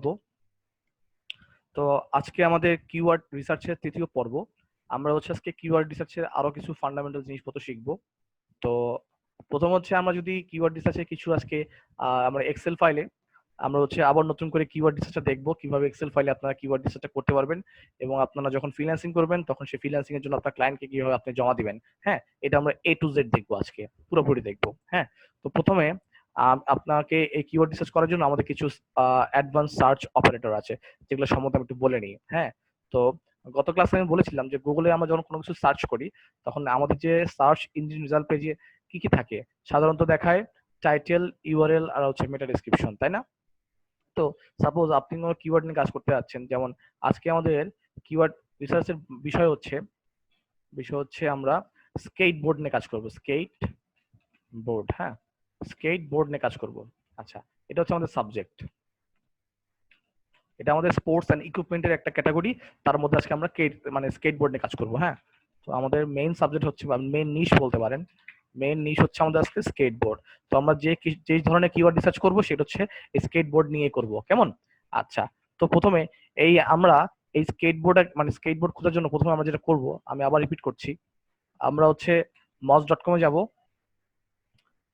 করব। তো আজকে আমাদের কিওয়ার্ড রিসার্চের তৃতীয় পর্ব। আমরা আজকে কিওয়ার্ড রিসার্চের আরো কিছু ফান্ডামেন্টাল জিনিসপত্র শিখবো। তো প্রথম আমরা যদি কিওয়ার্ড রিসার্চে কিছু আজকে আমরা এক্সেল ফাইলে আমরা আবার নতুন করে কিওয়ার্ড রিসার্চটা দেখবো, কিভাবে এক্সেল ফাইলে আপনারা কিওয়ার্ড রিসার্চটা করতে পারবেন এবং আপনারা যখন ফ্রিল্যান্সিং করবেন তখন সেই ফ্রিল্যান্সিং এর জন্য আপনার ক্লায়েন্টকে কিভাবে আপনি জমা দিবেন। হ্যাঁ, এটা আমরা A to Z দেখবো আজকে, পুরোপুরি দেখবো। হ্যাঁ, তো প্রথমে আপনাকে এই কিওয়ার্ড রিসার্চ করার জন্য আমাদের কিছু অ্যাডভান্স সার্চ অপারেটর আছে, যেগুলো সম্বন্ধে আমি একটু বলে নিই। হ্যাঁ, তো গত ক্লাসে আমি বলেছিলাম যে গুগলে আমরা যখন কোনো কিছু সার্চ করি তখন আমাদের যে সার্চ ইঞ্জিন রেজাল্ট পেজে কি কি থাকে, সাধারণত দেখায় টাইটেল, ইউআরএল আর মেটা ডেসক্রিপশন, তাই না? তো সাপোজ আপনি কোনো কিওয়ার্ড নিয়ে কাজ করতে যাচ্ছেন, যেমন আজকে আমাদের কিওয়ার্ড রিসার্চের বিষয় হচ্ছে আমরা স্কেট বোর্ড নিয়ে কাজ করব। স্কেট বোর্ড, হ্যাঁ, স্কেট বোর্ড নিয়ে কাজ করব। আচ্ছা, এটা হচ্ছে আমাদের সাবজেক্ট। এটা আমাদের স্পোর্টস অ্যান্ড ইকুইপমেন্টের একটা ক্যাটাগরি, তার মধ্যে আজকে আমরা স্কেট বোর্ড নিয়ে কাজ করব। হ্যাঁ, তো আমাদের মেইন সাবজেক্ট হচ্ছে, মেইন নিশ বলতে পারেন, মেইন নিশ হচ্ছে আমাদের আজকে স্কেট বোর্ড। তো আমরা যে ধরনের কিওয়ার্ড রিসার্চ করব সেটা হচ্ছে স্কেট বোর্ড নিয়ে করব, কেমন? আচ্ছা, তো প্রথমে আমরা এই স্কেট বোর্ড খোঁজার জন্য প্রথমে আমরা যেটা করব, আমি আবার রিপিট করছি, আমরা moz.com এ যাব।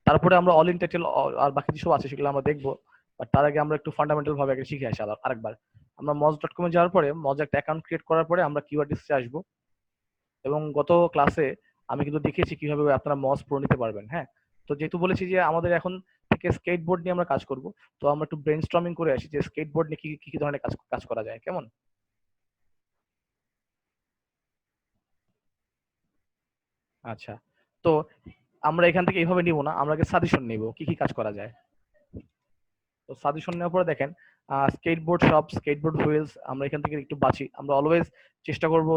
তারপরে আমরা অল ইন টাইটেল আর বাকি যেসব আছে সেগুলো আমরা দেখবো। বাট তার আগে আমরা একটু ফান্ডামেন্টাল ভাবে আগে শিখে আসি আরেকবার। আমরা moz.com এ যাওয়ার পরে মজ একটা অ্যাকাউন্ট ক্রিয়েট করার পরে আমরা কিওয়ার্ড রিসার্চে আসবো, এবং গত ক্লাসে আমি কিন্তু দেখিয়েছি কিভাবে আপনারা মজ প্রো নিতে পারবেন। হ্যাঁ, তো যেহেতু বলেছি যে আমাদের এখন থেকে স্কেট বোর্ড নিয়ে আমরা কাজ করব, তো আমরা একটু ব্রেনস্টর্মিং করে আসি যে স্কেট বোর্ড নিয়ে কি কি কি ধরনের কাজ কাজ করা যায়, কেমন? আচ্ছা, তো আমরা এখান থেকে এইভাবে নিব না, আমরা আগে সাজেশন নিব কি কি কাজ করা যায়। তো সাজেশন নেওয়ার পরে দেখেন, স্কেটবোর্ড শপ, স্কেটবোর্ড হুইলস, আমরা এখান থেকে একটু বাঁচি। আমরা অলওয়েজ চেষ্টা করব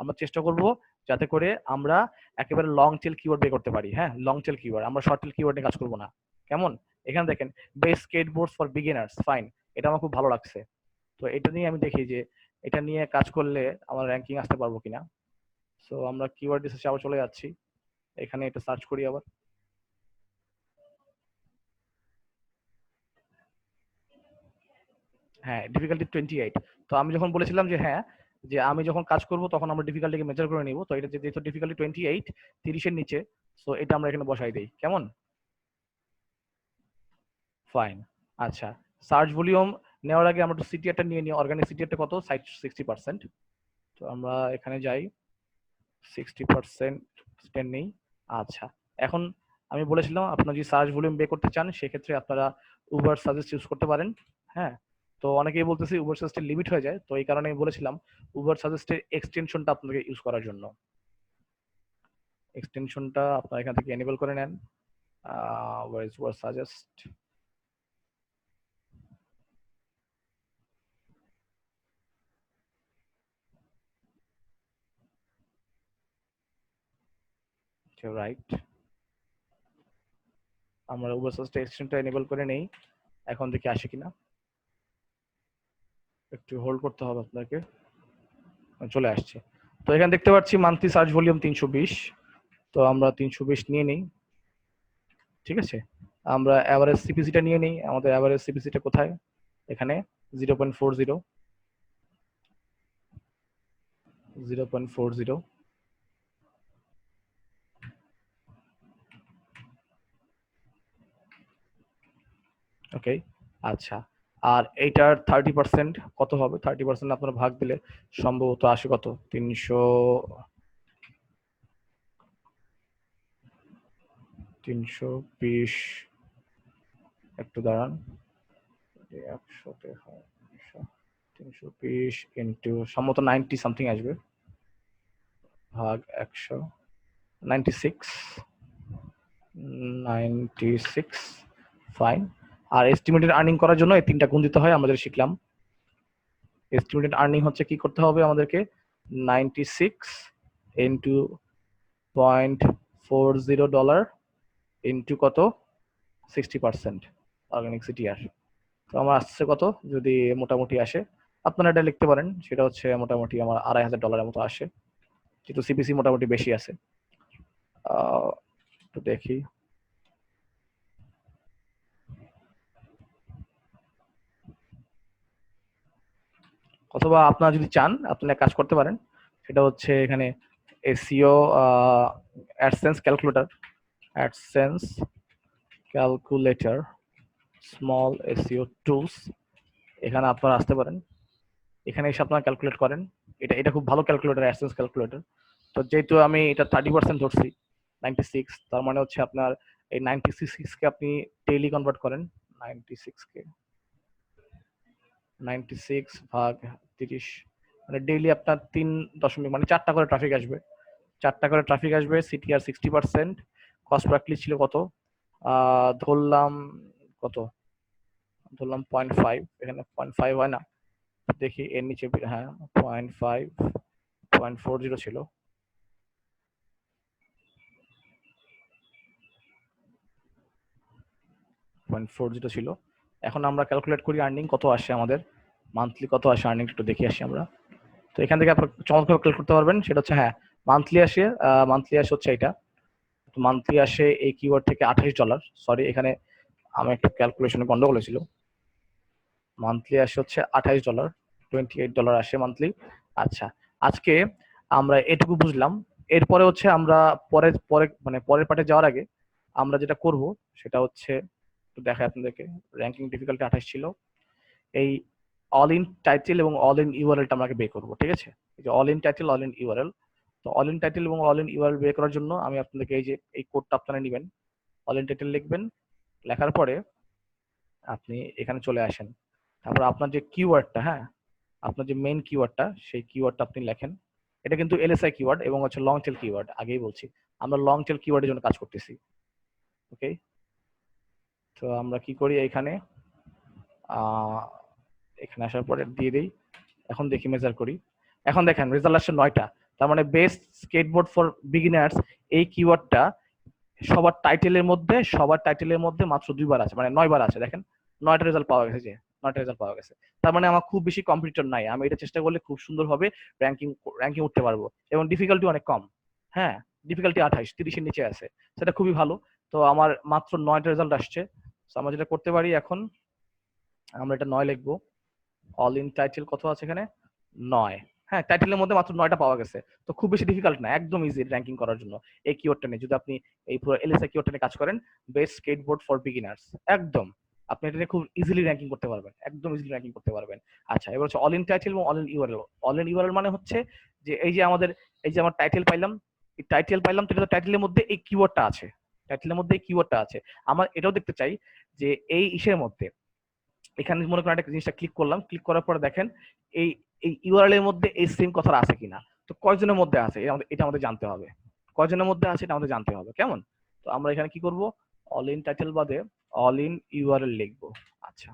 আমরা চেষ্টা করব যাতে করে আমরা একেবারে লং টেল কিওয়ার্ড বের করতে পারি। হ্যাঁ, লং টেল কিওয়ার্ড, আমরা শর্ট টেল কিওয়ার্ড নিয়ে কাজ করব না, কেমন? এখানে দেখেন বেস্ট স্কেটবোর্ডস ফর বিগিনার্স, ফাইন, এটা আমার খুব ভালো লাগছে। তো এটা নিয়ে আমি দেখি যে এটা নিয়ে কাজ করলে আমার র্যাঙ্কিং আসতে পারবো কিনা। সো আমরা কিওয়ার্ড রিসার্চে আবার চলে যাচ্ছি, এখানে এটা সার্চ করি আবার। হ্যাঁ, ডিফিকাল্টি 28। তো আমি যখন বলেছিলাম যে হ্যাঁ, যে আমি যখন কাজ করব তখন আমরা ডিফিকাল্টিকে মেজার করে নিব। তো এটা যেহেতু ডিফিকাল্টি 28, 30 এর নিচে, সো এটা আমরা এখানে বসাই দেই, কেমন? ফাইন। আচ্ছা, সার্চ ভলিউম নেওয়ার আগে আমরা একটু সিটিআরটা নিয়ে নিই। অর্গানিক সিটিআরটা কত? 60%। তো আমরা এখানে যাই, 60% নেই। আচ্ছা, এখন আমি বলেছিলাম আপনারা যদি সার্চ ভলিউম বের করতে চান সেক্ষেত্রে আপনারা উবার সাজেস্ট ইউজ করতে পারেন। হ্যাঁ, তো অনেকেই বলতেছে উবার সাজেস্টের লিমিট হয়ে যায়, তো এই কারণে আমি বলেছিলাম উবার সাজেস্টের এক্সটেনশনটা আপনাকে ইউজ করার জন্য। এক্সটেনশনটা আপনারা এখান থেকে এনেবল করে নেন। Where is Ubersuggest. Right, আমরা উবার সাজেস্ট এক্সটেনশনটা এনেবল করে নেই। এখন দেখি আসে কিনা, একটু হোল্ড করতে হবে আপনাকে। চলে আসছে। তো এখানে দেখতে পাচ্ছি মান্থলি সার্চ ভলিউম 320। তো আমরা 320 নিয়ে নিই, ঠিক আছে। আমরা অ্যাভারেজ সিপিসিটা নিয়ে নিই। আমাদের অ্যাভারেজ সিপিসিটা কোথায়? এখানে 0.40। 0.40, ওকে। আচ্ছা, আর এইটার 30% কত হবে? 30% আপনারা ভাগ দিলে সম্ভবত আসে কত? 320, একটু দাঁড়ান, 100-তে হয় 320 ইন্টু সম্ভবত 90 সামথিং আসবে, ভাগ 100, 96, 96, ফাইন। আর এস্টিমেটেড আর্নিং করার জন্য এই তিনটা গুণ দিতে হয়, আমাদের শিখলাম। এস্টিমেটেড আর্নিং হচ্ছে কি করতে হবে আমাদেরকে? 96 ইন্টু $0.40 ইন্টু কত? 60% অর্গানিক সিটিআর। তো আমার আসছে কত? যদি মোটামুটি আসে, আপনারা এটা লিখতে পারেন, সেটা হচ্ছে মোটামুটি আমার $2,500 মতো আসে, যেহেতু সিপিসি মোটামুটি বেশি আছে। তো দেখি, অথবা আপনারা যদি চান আপনারা এক কাজ করতে পারেন, সেটা হচ্ছে এখানে SEO AdSense calculator, AdSense calculator small SEO tools, এখানে আপনারা আসতে পারেন। এখানে এসে আপনারা ক্যালকুলেট করেন। এটা এটা খুব ভালো ক্যালকুলেটর, অ্যাডসেন্স ক্যালকুলেটর। তো যেহেতু আমি এটা 30% ধরছি, 96, তার মানে হচ্ছে আপনার এই 96 কে আপনি ডেইলি কনভার্ট করেন। 96 কে 96 ভাগ 30, মানে ডেইলি আপনার 3 মানে 4টা করে ট্রাফিক আসবে। 4টা করে ট্রাফিক আসবে। সিটিআর 60%, কস্ট পার ক্লিক ছিল কত, ধরলাম কত, ধরলাম 0.5, এখানে 0.5 হয় না, দেখি এর নিচে, হ্যাঁ 0.5, 0.40 ছিল। 0.40 ছিল। এখন আমরা ক্যালকুলেট করি আর্নিং কত আসে আমাদের, মান্থলি কত আসে আর্নিং একটু দেখে আসি আমরা। তো এখান থেকে আপনার চমৎকার ক্যালকুলেট করতে পারবেন, সেটা হচ্ছে হ্যাঁ মান্থলি আসে, হচ্ছে এটা। মান্থলি আসে এই কিওয়ার্ড থেকে $28। সরি, এখানে আমি একটা ক্যালকুলেশনে গন্ডগোল হয়েছিল। মান্থলি আসে হচ্ছে $28, $28 আসে মান্থলি। আচ্ছা, আজকে আমরা এটুকু বুঝলাম। এরপরে হচ্ছে আমরা পরে পরে মানে পরের পার্টে যাওয়ার আগে আমরা যেটা করব সেটা হচ্ছে একটু দেখাই আপনাদেরকে। র্যাঙ্কিং ডিফিকাল্টি 28 ছিল। এই অল ইন টাইটেল এবং অল ইন ইউআরএলটা আমরা বের করব, ঠিক আছে? এই যে all in title, all in URL. তো অল ইন টাইটেল এবং অল ইন ইউআরএল বের করার জন্য আমি আপনাদেরকে এই যে এই কোডটা আপনারা নেবেন। অল ইন টাইটেল লিখবেন, লেখার পরে আপনি এখানে চলে আসেন। তারপর আপনার যে কিওয়ার্ডটা, হ্যাঁ আপনার যে মেইন কিওয়ার্ডটা, সেই কিওয়ার্ডটা আপনি লেখেন। এটা কিন্তু এলএসআই কিওয়ার্ড এবং হচ্ছে লং টেল কিওয়ার্ড, আগেই বলছি আমরা লং টেল কিওয়ার্ডের জন্য কাজ করতেছি। ওকে, তো আমরা কি করি, এখানে এখানে আসার পরে দিয়ে দিই। এখন দেখি মেজার করি। এখন দেখেন রেজাল্ট আসছে 9টা। তার মানে বেস্ট স্কেটবোর্ড ফর বিগিনার্স এই কিওয়ার্ডটা সবার টাইটেলের মধ্যে মাত্র 2বার আছে, মানে 9বার আছে। দেখেন 9টা রেজাল্ট পাওয়া গেছে, যে 9টা রেজাল্ট পাওয়া গেছে। তার মানে আমার খুব বেশি কম্পিটিটর নাই, আমি এটা চেষ্টা করলে খুব সুন্দরভাবে র্যাঙ্কিং র্যাঙ্কিং উঠতে পারবো। এবং ডিফিকাল্টি অনেক কম, হ্যাঁ ডিফিকাল্টি 28, 30-এর নিচে আছে, সেটা খুবই ভালো। তো আমার মাত্র 9টা রেজাল্ট আসছে। তো আমরা যেটা করতে পারি এখন, আমরা এটা 9 লিখবো। অল ইন টাইটেল কত আছে এখানে, 9। হ্যাঁ, টাইটেলের মধ্যে মাত্র 9টা পাওয়া গেছে। তো খুব বেশি ডিফিকাল্ট না, একদম ইজি র্যাঙ্কিং করার জন্য এই কিওয়ার্ডটা নিয়ে। যদি আপনি এই পুরো এলএসআই কিওয়ার্ডটা নিয়ে কাজ করেন, বেস্ট স্কেটবোর্ড ফর বিগিনার্স, একদম আপনি এটা নিয়ে খুব ইজিলি র্যাঙ্কিং করতে পারবেন, একদম ইজিলি র্যাঙ্কিং করতে পারবেন। আচ্ছা, এবার হচ্ছে অল ইন টাইটেল এবং all in URL. All in URL মানে হচ্ছে যে এই যে আমার টাইটেল পাইলাম, এই টাইটেল পাইলাম, তো এটা টাইটেলের মধ্যে এই কিওয়ার্ডটা আছে, টাইটেলের মধ্যে এই কিওয়ার্ডটা আছে। আমার এটাও দেখতে চাই যে এই ইসের মধ্যে, এখানে মনে করেন একটা জিনিসটা ক্লিক করলাম, ক্লিক করার পরে দেখেন এই এই ইউআরএল এর মধ্যে এই সেম কথাটা আছে কিনা। তো কয়জনের মধ্যে আছে এটা আমাদের জানতে হবে, কয়জনের মধ্যে আছে এটা আমাদের জানতে হবে, কেমন? তো আমরা এখানে কি করব, অল ইন টাইটেল বাদে অল ইন ইউআরএল লিখবো। আচ্ছা,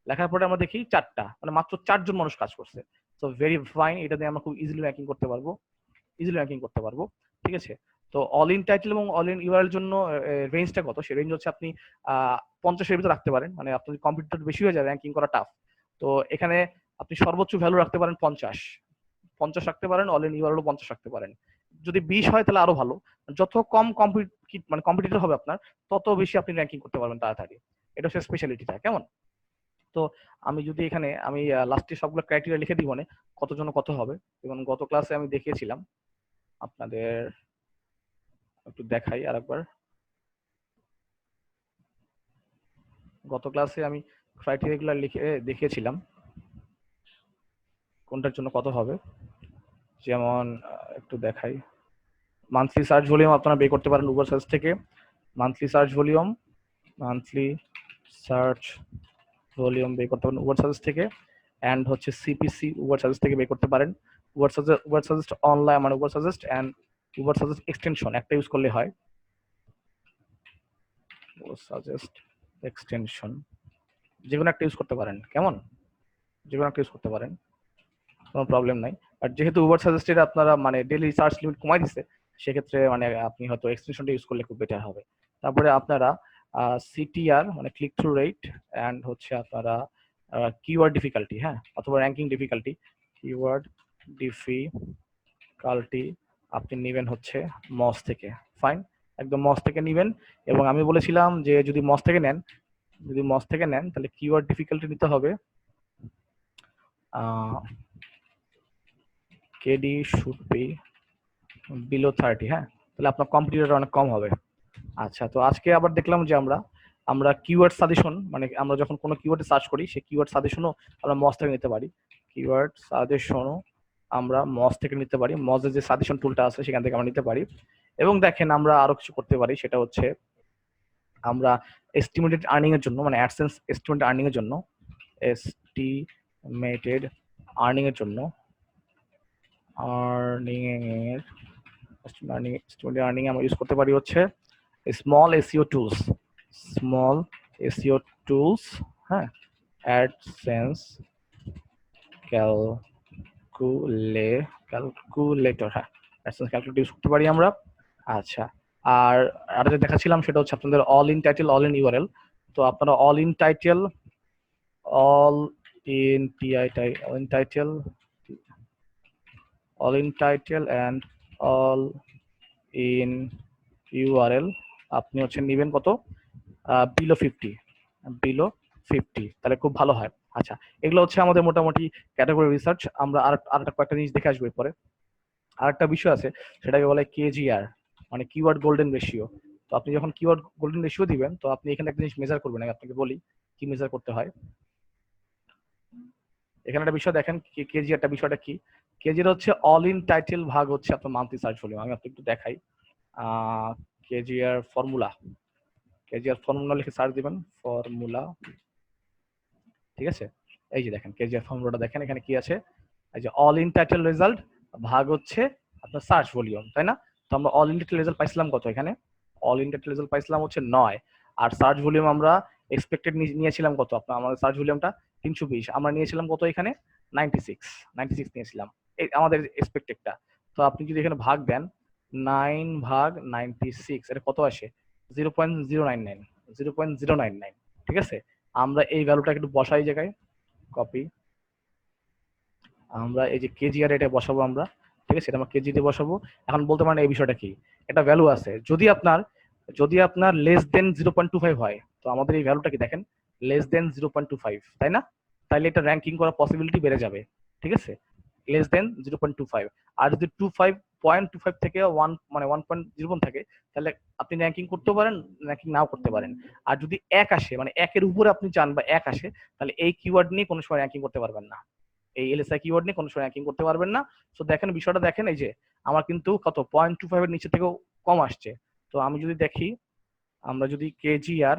লেখার পরে আমরা দেখি 4টা, মানে মাত্র 4জন মানুষ কাজ করছে। তো ভেরি ফাইন, এটা দিয়ে আমরা খুব ইজিলি র্যাঙ্কিং করতে পারবো, ইজিলি র্যাঙ্কিং করতে পারবো, ঠিক আছে? তো অল ইন টাইটেল এবং অল ইন ইউআরএল জন্য রেঞ্জটা কত, সেই রেঞ্জ হচ্ছে আপনি 50-এর ভিতরে রাখতে পারেন। মানে আপনার কম্পিটিটর বেশি হয়ে যায়, র্যাঙ্কিং করা টাফ। তো এখানে আপনি সর্বোচ্চ ভ্যালু রাখতে পারেন 50 রাখতে পারেন, অল ইন ইউআরএলও 50 রাখতে পারেন। যদি 20 হয় তাহলে আরো ভালো। যত কম মানে কম্পিটিটর হবে আপনার, তত বেশি আপনি র্যাঙ্কিং করতে পারবেন তাড়াতাড়ি। এটা হচ্ছে স্পেশালিটিটা, কেমন? তো আমি যদি এখানে আমি লাস্টে সবগুলো ক্রাইটেরিয়া লিখে দিব, মানে কতজন কত হবে। এবং গত ক্লাসে আমি দেখিয়েছিলাম আপনাদের, একটু দেখাই আরেকবার। গত ক্লাসে আমি ক্রাইটেরিয়াগুলো লিখে দেখিয়েছিলাম কোনটার জন্য কত হবে। যেমন একটু দেখাই, মান্থলি সার্চ ভলিউম আপনারা বের করতে পারেন উবার সার্চ থেকে। Monthly search volume, monthly search volume বের করতে পারেন উবার সার্চ থেকে। অ্যান্ড হচ্ছে সিপিসি উবার সার্চ থেকে বের করতে পারেন। উবার সাজেস্ট অনলাইন, মানে Uber suggest and Uber suggest extension একটা ইউজ করলে হয়। উবার সাজেস্ট এক্সটেনশন যেকোনো একটা ইউজ করতে পারেন, কেমন? যেকোনো একটা ইউজ করতে পারেন, কোনো প্রবলেম নাই। আর যেহেতু উবার সাজেস্টেড আপনারা মানে ডেইলি সার্চ লিমিট কমাই দিচ্ছে, সেক্ষেত্রে মানে আপনি হয়তো এক্সটেনশনটা ইউজ করলে খুব বেটার হবে। তারপরে আপনারা সিটিআর মানে ক্লিক থ্রু রেট, অ্যান্ড হচ্ছে আপনারা কিওয়ার্ড ডিফিকাল্টি, হ্যাঁ অথবা র্যাঙ্কিং ডিফিকাল্টি, কিওয়ার্ড ডিফিকাল্টি আপনি নেবেন হচ্ছে মস থেকে। ফাইন, একদম মস থেকে নেবেন। এবং আমি বলেছিলাম যে যদি মস থেকে নেন, তাহলে কিওয়ার্ড ডিফিকাল্টি নিতে হবে কেডি শুড বি বিলো 30, হ্যাঁ, তাহলে আপনার কম্পিটিটর অনেক কম হবে। আচ্ছা, তো আজকে আবার দেখলাম যে আমরা আমরা কিওয়ার্ড সাজেশন, মানে আমরা যখন কোনো কিওয়ার্ড সার্চ করি সেই কিওয়ার্ড সাজেশনও আমরা মজ থেকে নিতে পারি। কিওয়ার্ড সাজেশনও আমরা মজ থেকে নিতে পারি, মজের যে সাজেশন টুলটা আছে সেখান থেকে আমরা নিতে পারি। এবং দেখেন আমরা আরো কিছু করতে পারি, সেটা হচ্ছে আমরা এস্টিমেটেড আর্নিং এর জন্য, মানে অ্যাডসেন্স এস্টিমেটেড আর্নিং এর জন্য, এস্টিমেটেড আর্নিং এর জন্য আর্নিং এর এস্টিমেটেড আর্নিং আমরা ইউজ করতে পারি হচ্ছে small SEO tools, small SEO tools, হ্যাঁ, অ্যাডসেন্স ক্যালকুলেটর, হ্যাঁ, অ্যাডসেন্স ক্যালকুলেটর ইউজ করতে পারি আমরা। আচ্ছা, আর যেটা দেখাচ্ছিলাম সেটা হচ্ছে আপনাদের all in title, all in URL. তো আপনারা all in title, all in title, all in title and all in URL আপনি হচ্ছে নেবেন কত, বিলো 50, তাহলে খুব ভালো হয়। আচ্ছা, এগুলো হচ্ছে আমাদের মোটামুটি ক্যাটাগরি রিসার্চ। আমরা আর একটা কয়েকটা জিনিস দেখে আসবো এরপরে। আর একটা বিষয় আছে, সেটাকে বলে কেজিআর, মানে কিওয়ার্ড গোল্ডেন রেশিও। তো আপনি যখন কিওয়ার্ড গোল্ডেন রেশিও দিবেন, তো আপনি এখানে একটা জিনিস মেজার করবেন, আমি আপনাকে বলি কি মেজার করতে হয়। এখানে একটা বিষয় দেখেন, কেজিআরটা বিষয়টা কি। কেজিআর হচ্ছে অল ইন টাইটেল ভাগ হচ্ছে আপনার মান্থলি সার্চ ভলিউম। আমি আপনাকে একটু দেখাই। কেজিআর ফর্মুলা, কেজিআর ফর্মুলা লিখে সার্চ দিবেন, ফর্মুলা, ঠিক আছে। এই যে দেখেন কেজিআর ফর্মুলাটা দেখেন, এখানে কি আছে, এই যে অল ইন টাইটেল রেজাল্ট ভাগ হচ্ছে আপনার সার্চ ভলিউম, তাই না? তো আমরা অল ইন টাইটেল রেজাল্ট পাইছিলাম কত, এখানে অল ইন টাইটেল রেজাল্ট পাইছিলাম হচ্ছে 9, আর সার্চ ভলিউম আমরা এক্সপেক্টেড নিয়েছিলাম কত, আপনার আমাদের সার্চ ভলিউমটা 320, আমরা নিয়েছিলাম কত এখানে 96 নিয়েছিলাম, এই আমাদের এক্সপেক্টেডটা। তো আপনি যদি এখানে ভাগ দেন 9 ভাগ 96, এটা কত আসে, 0.099, ঠিক আছে। আমরা এই ভ্যালুটা একটু বসাই জায়গায়, কপি, আমরা এই যে কেজিআর এটা বসাবো আমরা, ঠিক আছে, এটা আমরা কেজি দিয়ে বসাবো। এখন বলতে পারেন এই বিষয়টা কি, এটা ভ্যালু আছে, যদি আপনার লেস দেন 0.25 হয়, তো আমাদের এই ভ্যালুটা কি দেখেন, লেস দেন 0.25, তাই না? তাইলে এটা র্যাঙ্কিং করার পসিবিলিটি বেড়ে যাবে, ঠিক আছে, লেস দেন 0.25। আর যদি 0.25 থেকে 1 মানে 1.01 থাকে, তাহলে আপনি র্যাঙ্কিং করতে পারেন, র্যাঙ্কিং নাও করতে পারেন। আর যদি 1 আসে, মানে 1 এর উপরে আপনি চান বা 1 আসে, তাহলে এই কিওয়ার্ড নিয়ে কোনো সময় র্যাঙ্কিং করতে পারবেন না, এই এলএসআই কিওয়ার্ড নিয়ে কোনো সময় র্যাঙ্কিং করতে পারবেন না। সো দেখেন বিষয়টা দেখেন, এই যে আমার কিন্তু কত 0.25 এর নিচে থেকেও কম আসছে। তো আমি যদি দেখি, আমরা যদি কেজিআর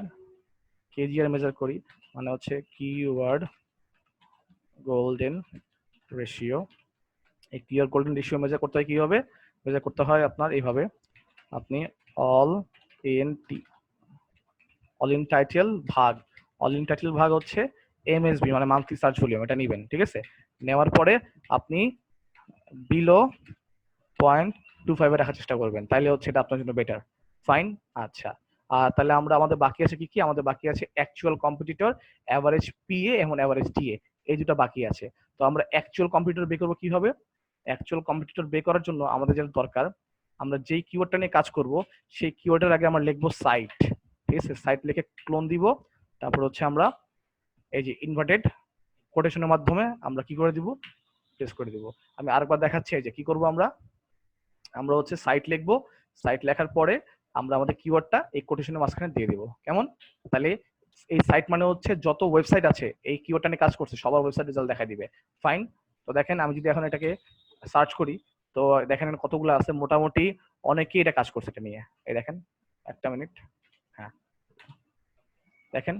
মেজার করি, মানে হচ্ছে কিওয়ার্ড গোল্ডেন রেশিও, এই কিওয়ার্ড গোল্ডেন রেশিও মেজার করতে হয়, কি হবে মেজার করতে হয় আপনার এইভাবে, আপনি অল ইন টাইটেল ভাগ হচ্ছে এমএসবি, মানে মান্থলি সার্চ ভলিউম, এটা নেবেন, ঠিক আছে। নেওয়ার পরে আপনি বিলো 0.25 এ রাখার চেষ্টা করবেন, তাইলে হচ্ছে এটা আপনার জন্য বেটার, ফাইন। আচ্ছা, তাহলে আমাদের বাকি আছে কি, আমাদের বাকি আছে অ্যাকচুয়াল কম্পিটিটর, অ্যাভারেজ পিএ এবং অ্যাভারেজ টিএ, এই দুটো বাকি আছে। তো আমরা অ্যাকচুয়াল কম্পিটিটর বের করবো কিভাবে, অ্যাকচুয়াল কম্পিটিটর বের করার জন্য আমাদের যেটা দরকার, আমরা যেই কিওয়ার্ডটা নিয়ে কাজ করব সেই কিওয়ার্ডের আগে আমরা লিখবো সাইট, ঠিক আছে, সাইট লিখে ক্লোন দিব, তারপর হচ্ছে আমরা এই যে ইনভার্টেড কোটেশনের মাধ্যমে আমরা কি করে দিব, পেস্ট করে দিব। আমি আরেকবার দেখাচ্ছি, এই যে কি করব, আমরা হচ্ছে সাইট লিখবো, সাইট লেখার পরে আমরা আমাদের কিওয়ার্ডটা এই কোটেশনের মাঝখানে দিয়ে দিব, কেমন? তাহলে এই সাইট মানে হচ্ছে যত ওয়েবসাইট আছে এই কিওয়ার্ডটা নিয়ে কাজ করছে সবার ওয়েবসাইট রেজাল্ট দেখাই দিবে, ফাইন। তো দেখেন আমি যদি এখন এটাকে সার্চ করি, তো দেখেন কতগুলো আছে, মোটামুটি অনেকেই এটা কাজ করছে এটা নিয়ে। এই দেখেন, একটা মিনিট, হ্যাঁ দেখেন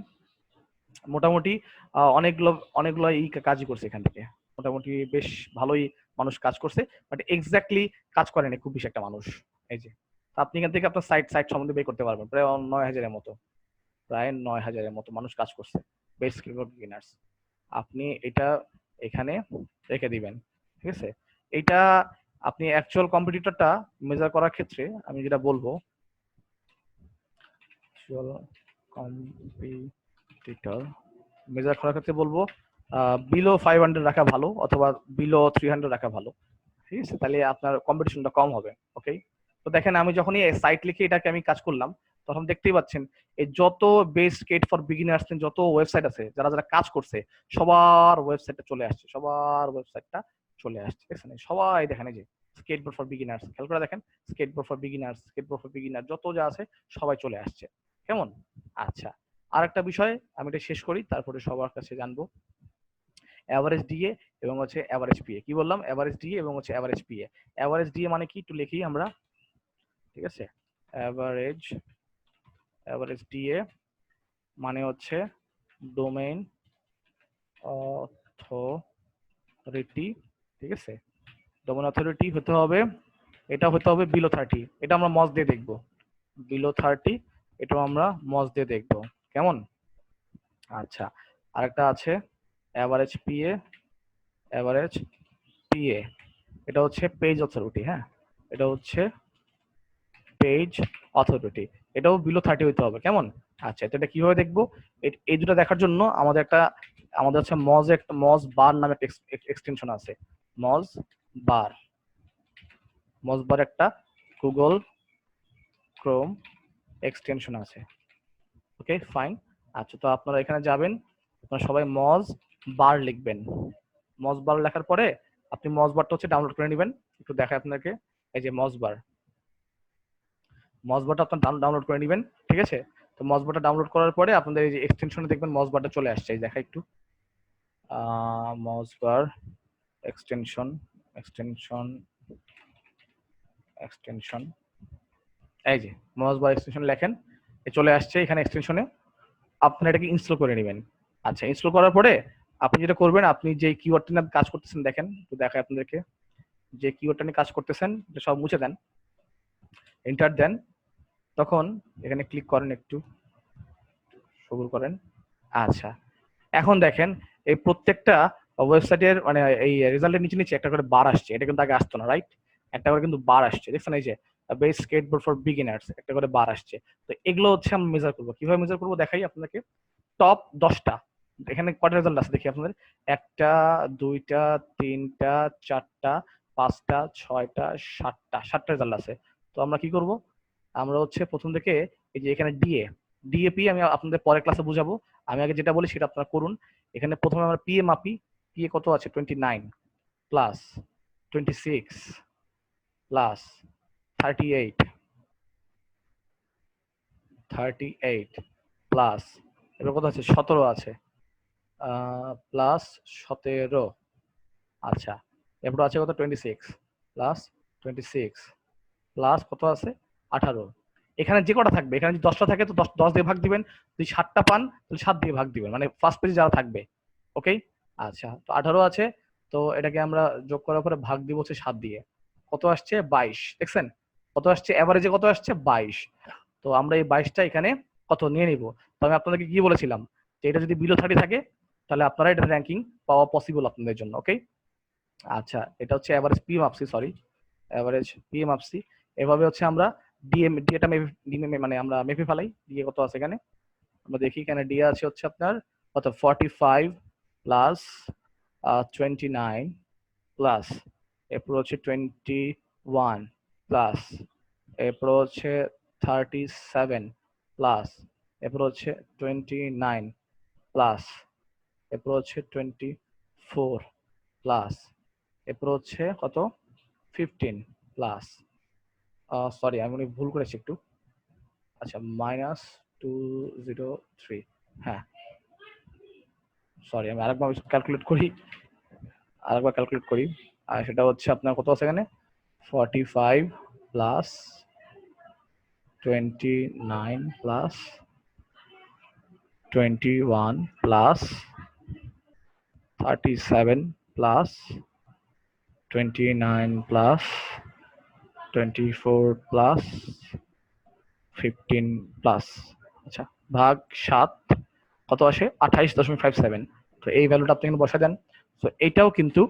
মোটামুটি অনেকগুলো এই কাজই করছে এখান থেকে, মোটামুটি বেশ ভালোই মানুষ কাজ করছে, বাট এক্স্যাক্টলি কাজ করেনি খুব বেশি একটা মানুষ। এই যে আপনি এখান থেকে আপনার সাইট সম্বন্ধে বের করতে পারবেন, প্রায় 9,000-এর মতো মানুষ কাজ করছে, বেস্ট কিবোর্ড বিগিনার্স। আপনি এটা এখানে রেখে দিবেন, ঠিক আছে। এটা আপনি অ্যাকচুয়াল কম্পিটিটরটা মেজার করার ক্ষেত্রে আমি যেটা বলবো, অ্যাকচুয়াল কম্পিটিটর মেজার করার ক্ষেত্রে বলবো বিলো 500 রাখা ভালো, অথবা বিলো 300 রাখা ভালো, ঠিক আছে, তাহলে আপনার কম্পিটিশনটা কম হবে, ওকে। তো দেখেন আমি যখনই সাইট লিখে এটাকে আমি কাজ করলাম, তখন দেখতেই পাচ্ছেন এই যত বেস্ট কেট ফর বিগিনার্স যত ওয়েবসাইট আছে, যারা যারা কাজ করছে সবার ওয়েবসাইটটা চলে আসছে, সবার ওয়েবসাইটটা চলে আসছে। দেখছেন সবাই দেখেন এই যে স্কেটবোর্ড ফর বিগিনার্স, খেয়াল করে দেখেন skateboard for beginners, skateboard for beginner যত যা আছে সবাই চলে আসছে। কেমন? আচ্ছা, আরেকটা বিষয় আমি এটা শেষ করি, তারপরে সবার কাছে জানবো। অ্যাভারেজ ডিএ এবং হচ্ছে অ্যাভারেজ পিএ। কি বললাম? অ্যাভারেজ ডিএ এবং হচ্ছে অ্যাভারেজ পিএ। অ্যাভারেজ ডিএ মানে কি একটু লিখি আমরা, ঠিক আছে? অ্যাভারেজ অ্যাভারেজ ডিএ মানে হচ্ছে ডোমেইন অথরিটি, ঠিক আছে? ডোমেইন অথরিটি হতে হবে, এটা হতে হবে বিলো 30। এটা আমরা মজ দিয়ে দেখবো, বিলো 30 এটাও আমরা মজ দিয়ে দেখবো। কেমন? আচ্ছা, আরেকটা আছে অ্যাভারেজ পিএ, অ্যাভারেজ পিএ এটা হচ্ছে পেজ অথরিটি। হ্যাঁ, এটা হচ্ছে পেজ অথরিটি, এটাও বিলো 30 হইতে হবে। কেমন? আচ্ছা, এটা কিভাবে দেখবো? এই দুটো দেখার জন্য আমাদের হচ্ছে মজ বার নামে এক্সটেনশন আছে। মজ বার, মজ বার একটা গুগল ক্রোম এক্সটেনশন আছে। Okay fine. আচ্ছা, তো আপনারা এখানে যাবেন, আপনারা সবাই মজ বার লিখবেন। মজ বার লেখার পরে আপনি মজ বারটা হচ্ছে ডাউনলোড করে নেবেন। একটু দেখায় আপনাকে, এই যে মজ বারটা আপনার ডাউনলোড করে নেবেন, ঠিক আছে? তো মজ বারটা ডাউনলোড করার পরে আপনাদের এই যে এক্সটেনশনে দেখবেন মজ বারটা চলে আসছে। এই দেখা একটু মজ বার এক্সটেনশন এক্সটেনশন এক্সটেনশন, এই যে মজ বার এক্সটেনশন লেখেন, চলে আসছে এখানে এক্সটেনশনে। আপনারা এটাকে ইনস্টল করে নেবেন। আচ্ছা, ইনস্টল করার পরে আপনি যেটা করবেন, আপনি যে কিওয়ার্ডটা নিয়ে কাজ করতেছেন দেখেন, তো দেখায় আপনাদেরকে, যে কিওয়ার্ডটা নিয়ে কাজ করতেছেন সব মুছে দেন, এন্টার দেন, তখন এখানে ক্লিক করেন, একটু সবুর করেন। আচ্ছা, এখন দেখেন এই প্রত্যেকটা ওয়েবসাইটের মানে এই রেজাল্টের নিচে নিচে একটা করে বার আসছে। এটা কিন্তু আগে আসতো না, রাইট? একটা করে কিন্তু বার আসছে, দেখছেন? এই যে বেস স্কেটবোর্ড ফর বিগিনার্স একটা করে বার আসছে। তো এগুলো হচ্ছে আমরা মেজার করবো। কিভাবে মেজার করবো দেখাই আপনাকে। টপ 10টা, এখানে কটা রেজাল্ট আছে দেখি আপনাদের। 1টা 2টা 3টা 4টা 5টা 6টা 7টা রেজাল্ট আছে। তো আমরা কি করব? আমরা হচ্ছে প্রথম থেকে এই যে এখানে ডিএপি আমি আপনাদের পরের ক্লাসে বুঝাবো। আমি আগে যেটা বলি সেটা আপনারা করুন। এখানে প্রথমে আমরা পিএ মাপি। পিএ কত আছে? 29 প্লাস 26 প্লাস 38 প্লাস এবার কত আছে? 17 আছে, প্লাস 17। আচ্ছা, এরপর আছে কত? 26 প্লাস 26 প্লাস কত আছে? 18। এখানে যে কটা থাকবে, এখানে যদি 10টা থাকে তো 10 দিয়ে ভাগ দিবেন, যদি 7টা পান তাহলে 7 দিয়ে ভাগ দিবেন, মানে ফার্স্ট পেজে যারা থাকবে। ওকে, আচ্ছা, তো 18 আছে, তো এটাকে আমরা যোগ করার পরে ভাগ দিব হচ্ছে 7 দিয়ে। কত আসছে? 22। দেখছেন কত আসছে? এভারেজে কত আসছে? 22। তো আমরা এই 22টা এখানে কত নিয়ে নিব। তো আমি আপনাদেরকে কি বলেছিলাম, যে এটা যদি বিলো 30 থাকে তাহলে আপনারা এটা র্যাঙ্কিং পাওয়া পসিবল আপনাদের জন্য। ওকে, আচ্ছা, এটা হচ্ছে এভারেজ পি মাপসি, সরি এভারেজ পি মাপসি। এভাবে হচ্ছে আমরা ডিএটা মানে আমরা মেপে ফেলাই। ডিএ কত আছে এখানে আমরা দেখি। এখানে ডিএ আছে হচ্ছে আপনার কত? 45 প্লাস 29 প্লাস এরপর হচ্ছে 21 প্লাস এরপর হচ্ছে 37 প্লাস এরপর হচ্ছে 29 প্লাস এরপর হচ্ছে 24 প্লাস এরপর হচ্ছে কত? 15 প্লাস, সরি আমি ভুল করেছি একটু। আচ্ছা, -203। হ্যাঁ, সরি আমি আরেকবার ক্যালকুলেট করি। আর সেটা হচ্ছে আপনার কত আছে এখানে? 45 plus 29 plus 21 plus 37 plus 29 plus 24 plus 15 plus, আচ্ছা, ভাগ 7 কত আসে? 28.57। তো এই ভ্যালুটা আপনি এখানে বসা দেন। তো এইটাও কিন্তু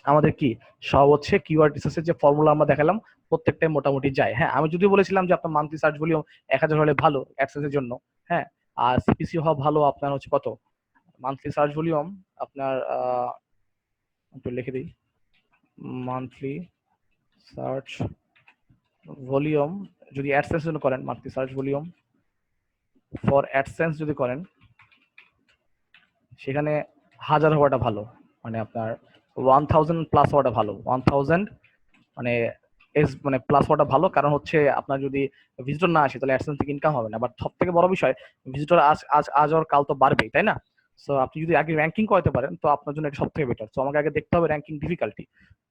আমাদের কি সব হচ্ছে কিওয়ার্ড রিসার্চের যে ফর্মুলা আমরা দেখালাম প্রত্যেকটাই মোটামুটি যায়। হ্যাঁ, আমি যদি বলেছিলাম যে আপনার মান্থলি সার্চ ভলিউম 1000 হলে ভালো অ্যাডসেন্সের জন্য। হ্যাঁ, আর সিপিসি হওয়া ভালো আপনার হচ্ছে কত? মান্থলি সার্চ ভলিউম আপনার একটু লিখে দিই, মান্থলি সার্চ ভলিউম যদি অ্যাডসেন্স জন্য করেন, monthly search volume for AdSense যদি করেন সেখানে 1000 হওয়াটা ভালো, মানে আপনার 1000 প্লাস হওয়াটা ভালো। 1000 মানে মানে প্লাস হওয়াটা ভালো, কারণ হচ্ছে আপনার যদি ভিজিটর না আসে তাহলে অ্যাডসেন্স থেকে ইনকাম হবে না। বাট সব থেকে বড় বিষয়, ভিজিটর আজ আজ আজ আর কাল তো বাড়বেই, তাই না? সো আপনি যদি আগে র্যাঙ্কিং করতে পারেন তো আপনার জন্য এটা সব থেকে বেটার। সো আমাকে আগে দেখতে হবে র্যাঙ্কিং ডিফিকাল্টি।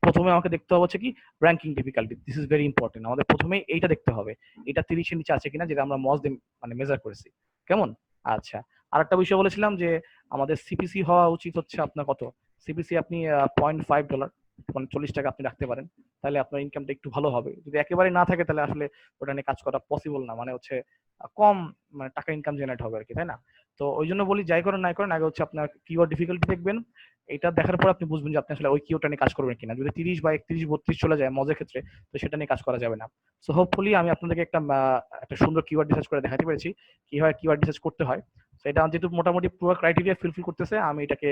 প্রথমে আমাকে দেখতে হবে হচ্ছে কি ranking difficulty, this is very important. আমাদের প্রথমেই এইটা দেখতে হবে, এটা 30 এর নিচে আছে কিনা, যেটা আমরা মজ দিয়ে মানে মেজার করেছি। কেমন? আচ্ছা, আর একটা বিষয় বলেছিলাম যে আমাদের সিপিসি হওয়া উচিত হচ্ছে আপনার কত? সিপিসি আপনি $0.5 মানে 40 টাকা আপনি রাখতে পারেন, তাহলে আপনার ইনকামটা একটু ভালো হবে। যদি একেবারে না থাকে তাহলে আসলে ওটা নিয়ে কাজ করা পসিবল না, মানে হচ্ছে কম মানে টাকা ইনকাম জেনারেট হবে আর কি, তাই না? তো ওই জন্য বলি যাই করেন না করেন, আগে হচ্ছে আপনার কিওয়ার্ড ডিফিকাল্টি দেখবেন। এটা দেখার পর আপনি বুঝবেন যে আপনি আসলে ওই কিওয়ার্ডটা নিয়ে কাজ করবেন কিনা। যদি 30 বা 31 32 চলে যায় মজের ক্ষেত্রে, তো সেটা নিয়ে কাজ করা যাবে না। সো হোপফুলি আমি আপনাদেরকে একটা সুন্দর কিওয়ার্ড রিসার্চ করে দেখাতে পেরেছি কিভাবে কিওয়ার্ড রিসার্চ করতে হয়। তো এটা যেহেতু মোটামুটি পুরো ক্রাইটেরিয়া ফুলফিল করতেছে, আমি এটাকে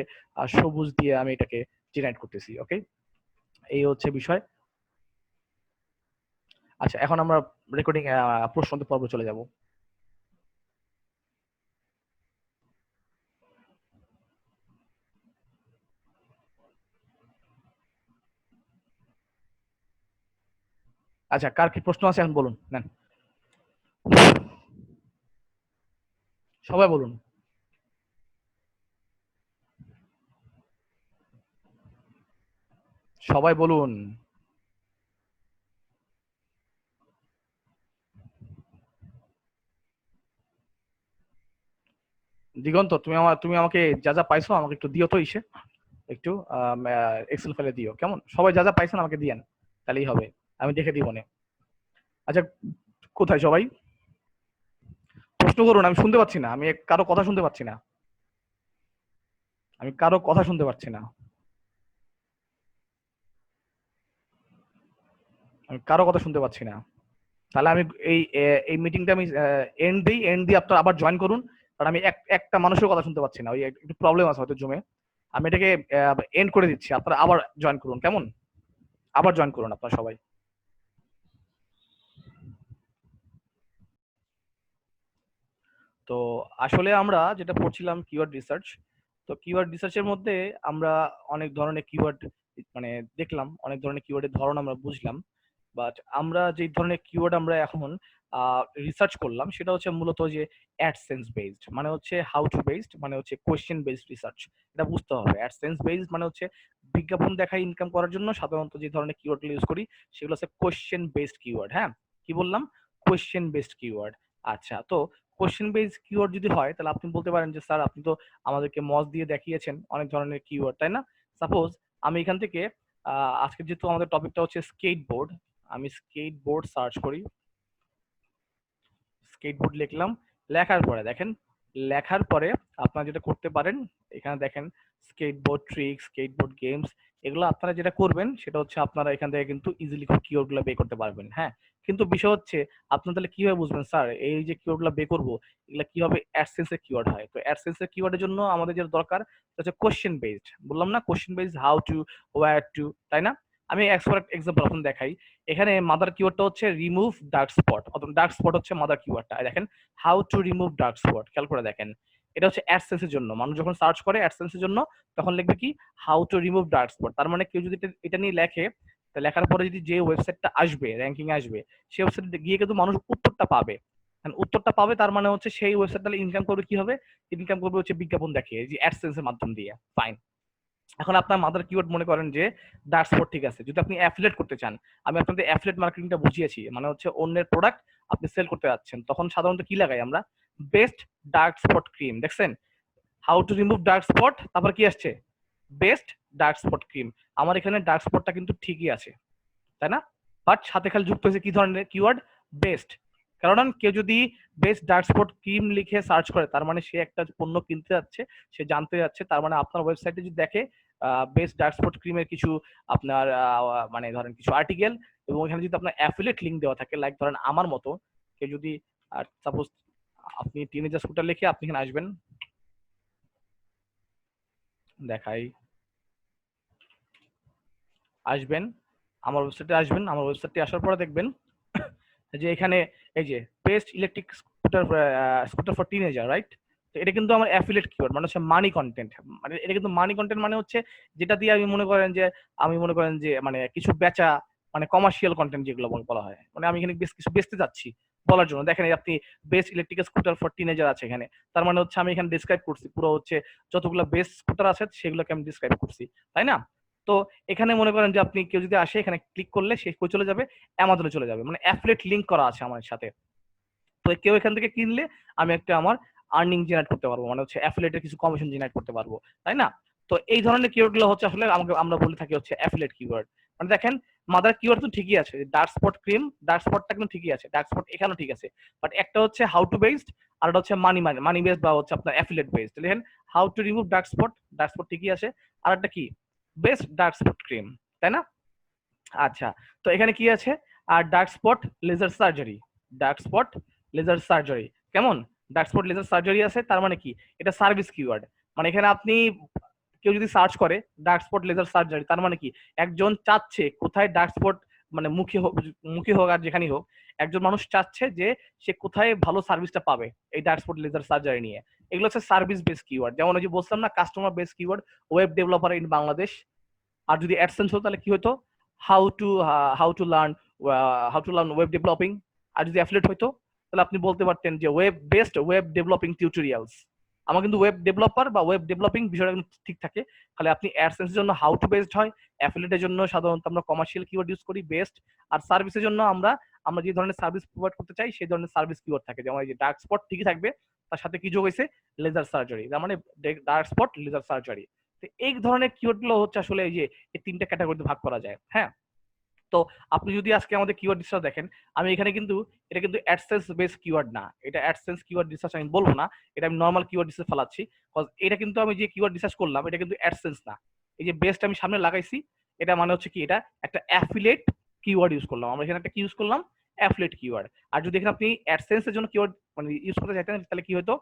সবুজ দিয়ে আমি এটাকে জেনারেট করতেছি। ওকে, এই হচ্ছে বিষয়। আচ্ছা, এখন আমরা রেকর্ডিং প্রশ্ন পর্বে চলে যাব। আচ্ছা, কার কি প্রশ্ন আছে এখন বলুন, নেন সবাই বলুন। সবাই বলুন। দিগন্ত, তুমি আমাকে যা যা পাইছো আমাকে একটু দিও তো, ইসে একটু এক্সেল ফাইলে দিও, কেমন? সবাই যা যা পাইছেন আমাকে দিয়েন, তাহলেই হবে, আমি দেখে দিব মনে। আচ্ছা, কোথায় সবাই? প্রশ্ন করুন, আমি শুনতে পাচ্ছি না, আমি কারো কথা শুনতে পাচ্ছি না, আমি কারো কথা শুনতে পাচ্ছি না, আমি কারো কথা শুনতে পাচ্ছি না। তাহলে আমি এই এই মিটিংটা আমি এন্ড দিয়ে আপনারা আবার জয়েন করুন, কারণ আমি একটা মানুষের কথা শুনতে পাচ্ছি না, ওই একটু প্রবলেম আছে হয়তো জুমে। আমি এটাকে এন্ড করে দিচ্ছি, আপনারা আবার জয়েন করুন, কেমন? আবার জয়েন করুন আপনারা সবাই। তো আসলে আমরা যেটা পড়ছিলাম কিওয়ার্ড রিসার্চ। তো কিওয়ার্ড রিসার্চের মধ্যে আমরা অনেক ধরনের কিওয়ার্ড মানে দেখলাম, অনেক ধরনের কিওয়ার্ডের ধরন আমরা বুঝলাম। বাট আমরা যে ধরনের কিওয়ার্ড আমরা এখন রিসার্চ করলাম সেটা হচ্ছে মূলত যে অ্যাডসেন্স বেসড, মানে হচ্ছে হাউ টু বেসড, মানে হচ্ছে কোয়েশ্চেন বেসড রিসার্চ। এটা বুঝতে হবে। অ্যাডসেন্স বেসড মানে হচ্ছে বিজ্ঞাপন দেখায় ইনকাম করার জন্য সাধারণত যে ধরনের কিওয়ার্ড ইউজ করি সেগুলো হচ্ছে কোয়েশ্চেন বেসড কিওয়ার্ড। হ্যাঁ, কি বললাম? Question based keyword. আচ্ছা, তো কোশ্চেন বেস কিওয়ার্ড যদি হয় তাহলে আপনি বলতে পারেন যে স্যার আপনি তো আমাদেরকে মজ দিয়ে দেখিয়েছেন অনেক ধরনের কিওয়ার্ড, তাই না? সাপোজ আমি এখান থেকে আজকে যেহেতু আমাদের টপিকটা হচ্ছে স্কেটবোর্ড, আমি স্কেটবোর্ড সার্চ করি, স্কেটবোর্ড লিখলাম। লেখার পরে দেখেন, লেখার পরে আপনারা যেটা করতে পারেন, এখানে দেখেন স্কেটবোর্ড ট্রিক্স, স্কেটবোর্ড গেমস, এগুলো আপনারা যেটা করবেন সেটা হচ্ছে আপনারা এখান থেকে কিন্তু ইজিলি কিওয়ার্ড গুলো বের করতে পারবেন। হ্যাঁ, কিন্তু বিষয় হচ্ছে আপনারা তাহলে কিভাবে বুঝবেন স্যার এই যে কিওয়ার্ড গুলো বের করবো এগুলা কিভাবে অ্যাডসেন্স এর কিওয়ার্ড হয়? তো অ্যাডসেন্স এর কিওয়ার্ডের জন্য আমাদের যেটা দরকার সেটা হচ্ছে কোশ্চেন বেসড। বললাম না, question based, how to, wire two, তাই না? আমি এক্সাম্পল আপনাদের দেখাই। এখানে মাদার কিওয়ার্ডটা হচ্ছে রিমুভ ডার্ক স্পট, অথবা ডার্ক স্পট হচ্ছে মাদার কিওয়ার্ডটা। দেখেন how to remove dark spot, খেয়াল করে দেখেন। এটা হচ্ছে অ্যাডসেন্সের জন্য, মানুষ যখন সার্চ করে অ্যাডসেন্সের জন্য তখন লিখবে কি how to remove dark spot. তার মানে কেউ যদি এটা নিয়ে লেখে, তা লেখার পরে যদি যে ওয়েবসাইটটা আসবে, র্যাঙ্কিং আসবে, সেই ওয়েবসাইটে গিয়ে কিন্তু মানুষ উত্তরটা পাবে। উত্তরটা পাবে তার মানে হচ্ছে সেই ওয়েবসাইট তাহলে ইনকাম করবে কি হবে? ইনকাম করবে হচ্ছে বিজ্ঞাপন দেখিয়ে, যে অ্যাডসেন্সের মাধ্যম দিয়ে। ফাইন। এখন আপনার মাদার কিওয়ার্ড মনে করেন যে ডার্ক স্পট, ঠিক আছে। যদি আপনি অ্যাফিলিয়েট করতে চান, আমি আপনাদের অ্যাফিলিয়েট মার্কেটিংটা বুঝিয়েছি, মানে হচ্ছে অন্যের প্রোডাক্ট আপনি সেল করতে যাচ্ছেন, তখন সাধারণত কি লাগাই আমরা? বেস্ট ডার্ক স্পট ক্রিম, দেখছেন? How to remove dark spot, তারপর কি আসছে? Best dark spot cream. আমার এখানে ডার্ক স্পটটা কিন্তু ঠিকই আছে, তাই না? বাট সাথে খালি যুক্ত হয়েছে কি ধরনের কিওয়ার্ড? বেস্ট। কারণ কেউ যদি বেস্ট ডার্ক স্পট ক্রিম লিখে সার্চ করে তার মানে সে একটা পণ্য কিনতে যাচ্ছে, সে জানতে যাচ্ছে। তার মানে আপনার ওয়েবসাইটে যদি দেখে বেস্ট ডার্ক স্পট ক্রিমের কিছু আপনার মানে ধরেন কিছু আর্টিকেল, এবং এখানে যদি আপনার অ্যাফিলিয়েট লিঙ্ক দেওয়া থাকে, লাইক ধরেন আমার মতো কেউ যদি সাপোজ আপনি টিনেজার স্কুটার লিখে আপনি এখানে আসবেন, দেখাই, আসবেন আমার ওয়েবসাইটে, আসবেন আমার ওয়েবসাইটে আসার পরে দেখবেন যে এখানে এই যে best electric scooter scooter for teenager, right? তো তো এটা কিন্তু আমার অ্যাফিলিয়েট কিওয়ার্ড, মানে হচ্ছে মানি কন্টেন্ট। মানে এটা কিন্তু মানি কন্টেন্ট মানে হচ্ছে যেটা দিয়ে আমি মনে করেন যে মানে কিছু বেচা, মানে কমার্শিয়াল কন্টেন্ট যেগুলো বলা হয়, মানে আমি এখানে বেশ কিছু বেচতে যাচ্ছি বলার জন্য। দেখেন আপনি best electric scooter for teenager আছে এখানে, তার মানে হচ্ছে আমি এখানে ডিসক্রাইব করছি পুরো হচ্ছে যতগুলো বেস্ট স্কুটার আছে সেগুলোকে আমি ডিসক্রাইব করছি, তাই না? তো এখানে মনে করেন যে আপনি কেউ যদি আসে এখানে ক্লিক করলে সে কই চলে যাবে, অ্যামাজনে চলে যাবে, মানে অ্যাফিলিয়েট লিংক করা আছে আমার সাথে। তো কেউ এখান থেকে কিনলে আমি একটা আমার আর্নিং জেনারেট করতে পারবো, মানে হচ্ছে অ্যাফিলিয়েটের কিছু কমিশন জেনারেট করতে পারবো, তাই না? তো এই ধরনের কিওয়ার্ড গুলো হচ্ছে আসলে আমরা বলে থাকি হচ্ছে অ্যাফিলিয়েট কিওয়ার্ড। মানে দেখেন মাদার কিওয়ার্ড তো ঠিকই আছে, ডার্ক স্পট ক্রিম, ডার্ক স্পটটা কিন্তু ঠিকই আছে, ডার্ক স্পট এখানেও ঠিক আছে, বাট একটা হচ্ছে হাউ টু বেসড আর একটা হচ্ছে মানি বেসড বা হচ্ছে আপনার অ্যাফিলিয়েট বেসড। দেখেন how to remove dark spot, dark spot ঠিকই আছে, আর একটা কি বেস্ট ডার্ক স্পট ক্রিম, তাই না? আচ্ছা, তো এখানে কি আছে? আর dark spot laser surgery, dark spot laser surgery কেমন? ডার্ক স্পট লেজার সার্জারি আছে, তার মানে কি এটা সার্ভিস কিওয়ার্ড। মানে এখানে আপনি কেউ যদি সার্চ করে ডার্ক স্পট লেজার সার্জারি, তার মানে কি একজন চাচ্ছে কোথায় ডার্ক স্পট, মানে মুখে হোক আর যেখানেই হোক, একজন মানুষ চাচ্ছে যে সে কোথায় ভালো সার্ভিসটা পাবে এই ডার্ক স্পট লেজার সার্জারি নিয়ে। এগুলো হচ্ছে সার্ভিস বেস কিওয়ার্ড। যেমন ওই যে বলছিলাম না customer base keyword, web developer in Bangladesh. আর যদি অ্যাডসেন্স হতো তাহলে কি হতো? How to how to learn how to learn web developing. আর যদি অ্যাফিলিয়েট হইতো তাহলে আপনি বলতে পারতেন যে ওয়েব ডেভেলপিং টিউটোরিয়ালস। আমার কিন্তু ওয়েব ডেভেলপার বা ওয়েব ডেভেলপিং বিষয়টা কিন্তু ঠিক থাকে। খালি আপনি অ্যাডসেন্সের জন্য হাউ টু বেসড হয়, অ্যাফিলিয়েটের জন্য সাধারণত আমরা কমার্শিয়াল কিওয়ার্ড ইউজ করি বেস্ট, আর সার্ভিসের জন্য আমরা যে ধরনের সার্ভিস প্রোভাইড করতে চাই সেই ধরনের সার্ভিস কিওয়ার্ড থাকে। যেমন এই যে ডার্ক স্পট ঠিকই থাকবে, তার সাথে কি যোগ হয়েছে? লেজার সার্জারি, তার মানে ডার্ক স্পট লেজার সার্জারি। তো এই ধরনের কিওয়ার্ড গুলো হচ্ছে আসলে এই যে এই তিনটা ক্যাটাগরিতে ভাগ করা যায়। হ্যাঁ, তো আপনি যদি আজকে আমাদের কিওয়ার্ড রিসার্চ দেখেন, আমি এখানে কিন্তু এটা কিন্তু অ্যাডসেন্স বেস কিওয়ার্ড না, এটা অ্যাডসেন্স কিওয়ার্ড রিসার্চ আমি বলবো না, এটা আমি নর্মাল কিওয়ার্ড রিসার্চ ফেলাচ্ছি। কজ এটা কিন্তু আমি যে কিওয়ার্ড রিসার্চ করলাম এটা কিন্তু অ্যাডসেন্স না। এই যে বেস্ট আমি সামনে লাগাইছি, এটা মানে হচ্ছে কি এটা একটা অ্যাফিলিয়েট কিওয়ার্ড ইউজ করলাম, আমরা এখানে একটা কি ইউজ করলাম? Affiliate keyword. আর যদি এখানে আপনি অ্যাডসেন্সের জন্য কিওয়ার্ড মানে ইউজ করতে চাইতেন তাহলে কি হতো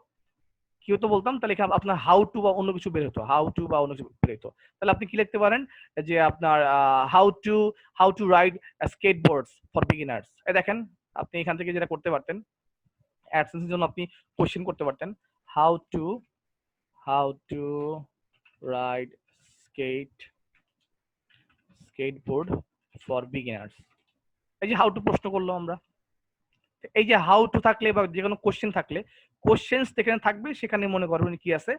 বলতাম, তাহলে এখানে আপনার হাউ টু বা অন্য কিছু বের হতো, হাউ টু বা অন্য কিছু বের হতো। তাহলে আপনি কি লিখতে পারেন যে আপনার how to ride skateboards for beginners. এই দেখেন আপনি এখান থেকে যেটা করতে পারতেন অ্যাডসেন্সের জন্য আপনি কোশ্চেন করতে পারতেন how to ride skateboard for beginners. এই যে হাউ টু প্রশ্ন করলো আমরা, এই যে হাউ টু থাকলে বা যে কোনো কোশ্চেন থাকলে কোশ্চেন্স যেখানে থাকবে সেখানে মনে করবেন কি আছে,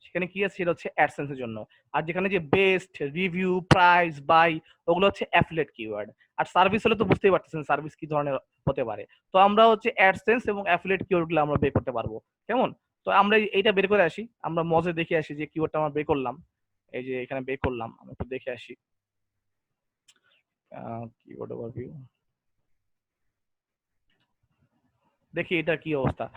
সেখানে কি আছে সেটা হচ্ছে অ্যাডসেন্সের জন্য। আর যেখানে যে বেস্ট, রিভিউ, প্রাইস, বাই, ওগুলো হচ্ছে অ্যাফিলিয়েট কিওয়ার্ড। আর সার্ভিস হলে তো বুঝতেই পারতেছেন সার্ভিস কি ধরনের হতে পারে। তো আমরা হচ্ছে অ্যাডসেন্স এবং অ্যাফিলিয়েট কিওয়ার্ড গুলো আমরা বের করতে পারবো কেমন। তো আমরা এইটা বের করে আসি, আমরা মজে দেখে আসি যে কিওয়ার্ডটা আমরা বের করলাম। এই যে এখানে বের করলাম, আমরা একটু দেখে আসি কিওয়ার্ড ওভারভিউ, দেখি এটা কি অবস্থা।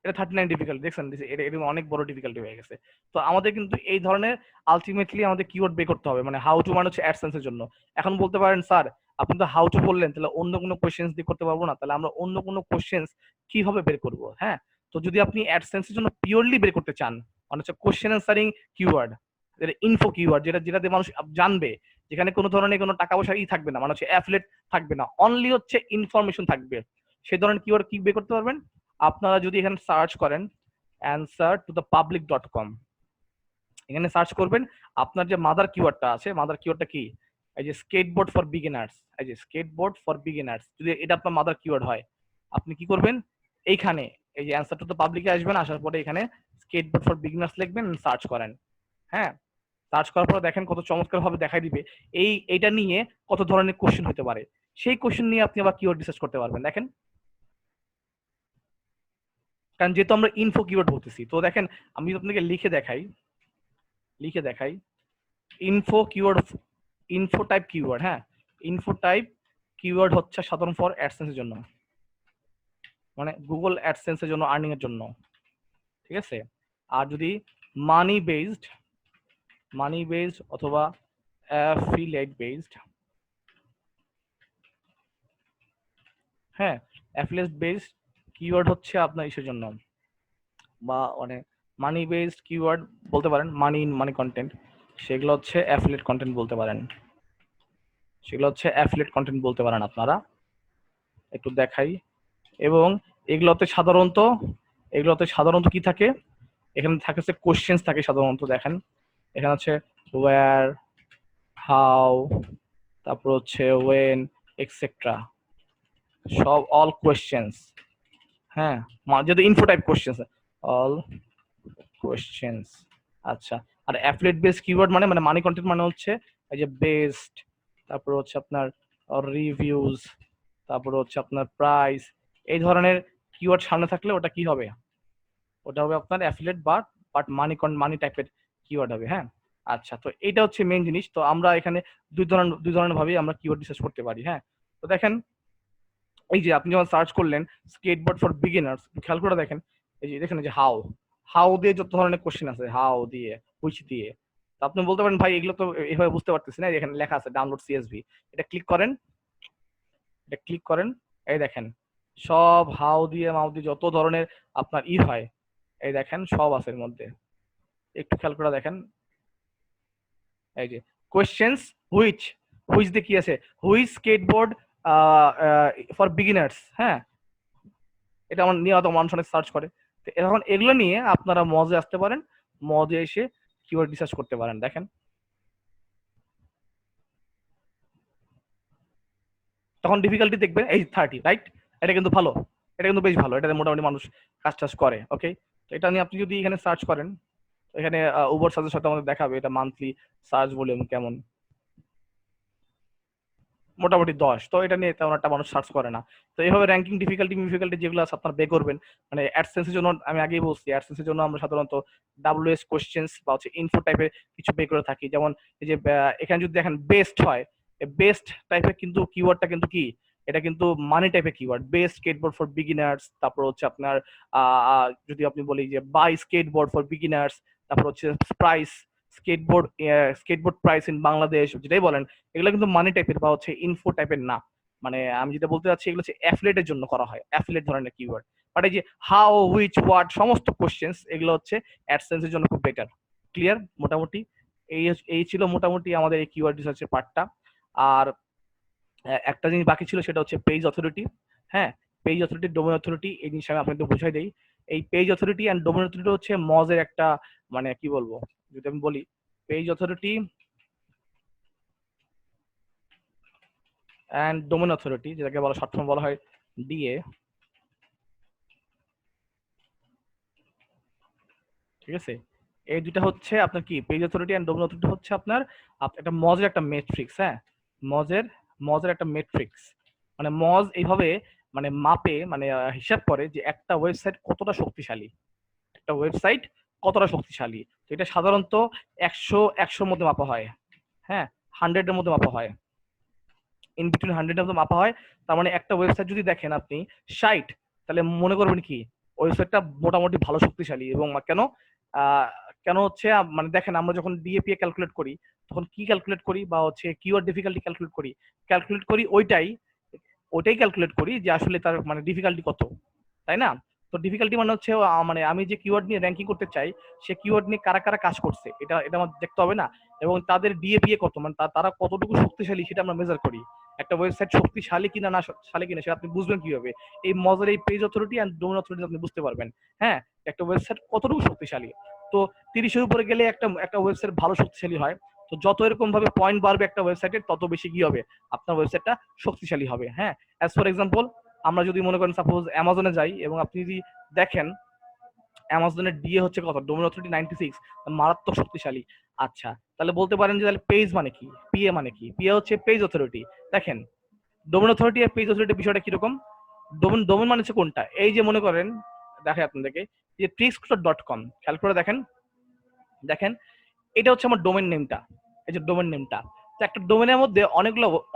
এটা 39 ডিফিকাল্টি, দেখছেন এটা অনেক বড় ডিফিকাল্টি হয়ে গেছে। তো আমাদের কিন্তু এই ধরনের আলটিমেটলি আমাদের কিওয়ার্ড বের করতে হবে, মানে হাউ টু মানে হচ্ছে অ্যাডসেন্সের জন্য। এখন বলতে পারেন স্যার আপনি তো হাউ টু বললেন, তাহলে অন্য কোনো কোশ্চেন্স দিয়ে করতে পারবো না, তাহলে আমরা অন্য কোনো কোশ্চেন্স কিভাবে বের করব? হ্যাঁ, তো যদি আপনি অ্যাডসেন্সের জন্য পিওরলি বের করতে চান, মানে হচ্ছে কোশ্চেন অ্যান্সারিং কিওয়ার্ড, যেটা ইনফো কিওয়ার্ড, যেটাতে মানুষ জানবে, যেখানে কোনো ধরনের কোনো টাকা পয়সা থাকবে না, মানে হচ্ছে অ্যাফিলিয়েট থাকবে না, অনলি হচ্ছে ইনফরমেশন থাকবে, সেই ধরনের কিওয়ার্ড কি বের করতে পারবেন? আপনারা যদি এখানে সার্চ করেন অ্যান্সার টু দ্য পাবলিক.com, এখানে সার্চ করবেন, আপনার যে মাদার কিওয়ার্ডটা আছে, মাদার কিওয়ার্ডটা কি? এই যে স্কেটবোর্ড ফর বিগিনার্স, এই যে স্কেটবোর্ড ফর বিগিনার্স, যদি এটা আপনার মাদার কিওয়ার্ড হয়, আপনি কি করবেন? এইখানে এই যে অ্যান্সার টু দ্য পাবলিকে আসবেন, আসার পরে এখানে স্কেটবোর্ড ফর বিগিনার্স লিখবেন, সার্চ করেন। হ্যাঁ, সার্চ করার পরে দেখেন কত চমৎকার ভাবে দেখাই দিবে এইটা নিয়ে কত ধরনের কোশ্চেন হতে পারে, সেই কোশ্চেন নিয়ে আপনি আবার কিওয়ার্ড রিসার্চ করতে পারবেন। দেখেন, কারণ যেহেতু আমরা ইনফো কিওয়ার্ড বলতেছি, তো দেখেন আমি আপনাকে লিখে দেখাই info keyword, info type keyword. হ্যাঁ, ইনফো টাইপ কিওয়ার্ড হচ্ছে সাধারণ ফর অ্যাডসেন্সের জন্য, মানে গুগল অ্যাডসেন্সের জন্য, আর্নিং এর জন্য, ঠিক আছে। আর যদি মানি বেসড অথবা অ্যাফিলিয়েট বেসড, হ্যাঁ অ্যাফিলিয়েট বেসড কিওয়ার্ড হচ্ছে আপনার ইসের জন্য, বা মানে মানি বেসড কিওয়ার্ড বলতে পারেন, মানি কন্টেন্ট, সেগুলো হচ্ছে অ্যাফিলিয়েট কন্টেন্ট বলতে পারেন, আপনারা একটু দেখাই। এবং এগুলোতে সাধারণত কি থাকে, এখানে থাকে হচ্ছে কোশ্চেন্স থাকে সাধারণত। দেখেন এখানে হচ্ছে ওয়্যার, হাউ, তারপর হচ্ছে ওয়েন, এক্সেট্রা, সব অল কোশ্চেন্স। হ্যাঁ, যদি info type questions, all questions. আচ্ছা, আর অ্যাফিলিয়েট বেস কিওয়ার্ড মানে মানি কন্টেন্ট মানে হচ্ছে এই যে বেস্ট, তারপর হচ্ছে আপনার রিভিউজ, তারপর হচ্ছে আপনার প্রাইস, এই ধরনের কিওয়ার্ড সামনে থাকলে ওটা কি হবে, ওটা হবে আপনার অ্যাফিলিয়েট বাট মানি টাইপের কিওয়ার্ড হবে। হ্যাঁ, আচ্ছা, তো এইটা হচ্ছে মেইন জিনিস। তো আমরা এখানে দুই ধরনের ভাবে আমরা কিওয়ার্ড রিসার্চ করতে পারি। হ্যাঁ, তো দেখেন এই যে আপনি যখন সার্চ করলেন স্কেটবোর্ড ফর বিগিনার্স, খেয়াল করে দেখেন এই যে দেখেন যে হাউ দিয়ে যত ধরনের কোশ্চেন আছে, হাউ দিয়ে, হুইচ দিয়ে। তো আপনি বলতে পারেন ভাই এগুলো তো এইভাবে বুঝতে পারতেছি না, এখানে লেখা আছে ডাউনলোড সিএসভি, এটা ক্লিক করেন, এই দেখেন সব হাউ দিয়ে মাউ দিয়ে যত ধরনের আপনার হয়, এই দেখেন সব আছে এর মধ্যে। একটু খেয়াল করে দেখেন এই যে কোয়েশ্চেন্স হুইচ, দিয়ে কি আছে, হুইচ স্কেটবোর্ড ফর বিগিনার্স। হ্যাঁ, এটা আমার নিয়ে মানুষ অনেক সার্চ করে। তো এখন এগুলো নিয়ে আপনারা মজে আসতে পারেন, মজে এসে কিওয়ার্ড রিসার্চ করতে পারেন। দেখেন তখন ডিফিকাল্টি দেখবেন এই 30, রাইট? এটা কিন্তু ভালো, এটা কিন্তু বেশ ভালো, এটাতে মোটামুটি মানুষ কাজ টাজ করে। ওকে, তো এটা নিয়ে আপনি যদি এখানে সার্চ করেন, এখানে উবার সার্চের সাথে আমাদের দেখাবে এটা মান্থলি সার্চ ভলিউম কেমন, মোটামুটি 10। তো এটা নিয়ে তেমন একটা মানুষ সার্চ করে না। তো এইভাবে র্যাঙ্কিং ডিফিকাল্টি যেগুলো আছে আপনার বে করবেন। মানে অ্যাডসেন্সের জন্য আমি আগেই বলছি, অ্যাডসেন্সের জন্য আমরা সাধারণত ডাব্লিউএস কোশ্চেন্স বা হচ্ছে ইনফো টাইপের কিছু বে করে থাকি। যেমন এই যে এখানে যদি দেখেন বেস্ট হয়, বেস্ট টাইপের কিন্তু কিওয়ার্ডটা কিন্তু কি, এটা কিন্তু মানি টাইপের keyword. Best skateboard for beginners, তারপর হচ্ছে আপনার যদি আপনি বলি যে বাই স্কেটবোর্ড ফর বিগিনার্স, তারপর হচ্ছে price skateboard price in Bangladesh, যেটাই বলেন, এগুলো কিন্তু মানি টাইপের বা হচ্ছে ইনফো টাইপের না। মানে আমি যেটা বলতে চাচ্ছি এগুলো হচ্ছে অ্যাফিলিয়েটের জন্য করা হয়, অ্যাফিলিয়েট ধরনের কিওয়ার্ড। বাট এই যে হাউ, হুইচ, হোয়াট সমস্ত কোশ্চেন্স এগুলো হচ্ছে অ্যাডসেন্সের জন্য খুব বেটার। ক্লিয়ার? মোটামুটি এই এই ছিল মোটামুটি আমাদের এই কিওয়ার্ড রিসার্চের পার্টটা। আর একটা জিনিস বাকি ছিল, সেটা হচ্ছে পেজ অথরিটি। হ্যাঁ, পেজ অথরিটি, ডোমেন অথরিটি, এই জিনিস আমি আপনাদের বুঝাই দেই। এই page authority and domain authority হচ্ছে মজের একটা, মানে কি বলবো, যদি আমি বলি page authority and domain authority, যেটাকে বলা শর্ট ফর্ম বলা হয় ডিএ, ঠিক আছে? এই দুটা হচ্ছে আপনার কি, page authority and domain authority হচ্ছে আপনার একটা মজের একটা মেট্রিক্স। হ্যাঁ, মজের মজের একটা মেট্রিক্স, মানে মজ এইভাবে মানে মাপে, মানে হিসাব করে যে একটা ওয়েবসাইট কতটা শক্তিশালী, একটা ওয়েবসাইট কতটা শক্তিশালী। তো এটা সাধারণত 100 মধ্যে মাপা হয়। হ্যাঁ, 100-এর মধ্যে মাপা হয়, ইন বিটুইন 100-এর মধ্যে মাপা হয়। তার মানে একটা ওয়েবসাইট যদি দেখেন আপনি 60, তাহলে মনে করবেন কি ওয়েবসাইটটা মোটামুটি ভালো শক্তিশালী। এবং কেন কেন হচ্ছে মানে দেখেন আমরা যখন ডিএপিএ ক্যালকুলেট করি তখন কি ক্যালকুলেট করি, বা হচ্ছে কিওয়ার্ড ডিফিকাল্টি ক্যালকুলেট করি ওইটাই ক্যালকুলেট করি যে আসলে তার মানে ডিফিকাল্টি কত, তাই না? তো ডিফিকাল্টি মানে হচ্ছে মানে আমি যে কিওয়ার্ড নিয়ে র্যাঙ্কিং করতে চাই সে কিওয়ার্ড নিয়ে কারা কারা কাজ করছে, এটা এটা আমার দেখতে হবে না? এবং তাদের ডিএপিএ কত, মানে তারা কতটুকু শক্তিশালী সেটা আমরা মেজার করি। একটা ওয়েবসাইট শক্তিশালী কিনা না শালী কিনা সেটা আপনি বুঝবেন কিভাবে, এই মজার এই page authority and domain authority আপনি বুঝতে পারবেন। হ্যাঁ, একটা ওয়েবসাইট কতটুকু শক্তিশালী। তো 30-এর উপরে গেলে একটা ওয়েবসাইট ভালো শক্তিশালী হয়। তো যত এরকম ভাবে পয়েন্ট বাড়বে একটা ওয়েবসাইটের, তত বেশি কি হবে, আপনার ওয়েবসাইটটা শক্তিশালী হবে। হ্যাঁ, অ্যাজ ফর এক্সাম্পল আমরা যদি মনে করেন সাপোজ অ্যামাজনে যাই এবং আপনি যদি দেখেন অ্যামাজনের ডিএ হচ্ছে কত, ডোমেন অথরিটি 96, মারাত্মক শক্তিশালী। আচ্ছা, তাহলে বলতে পারেন যে তাহলে পেজ মানে কি, পিএ মানে কি? পিএ হচ্ছে পেজ অথরিটি। দেখেন ডোমেন অথরিটি আর পেজ অথরিটি বিষয়টা কিরকম। ডোমেন ডোমেন মানে হচ্ছে কোনটা, এই যে মনে করেন দেখে আপনাদেরকে যে trixclot.com, খেয়াল করে দেখেন দেখেন এটা হচ্ছে আমার ডোমেন নেমটা, এই যে ডোমেন নেমটা। তো একটা ডোমেনের মধ্যে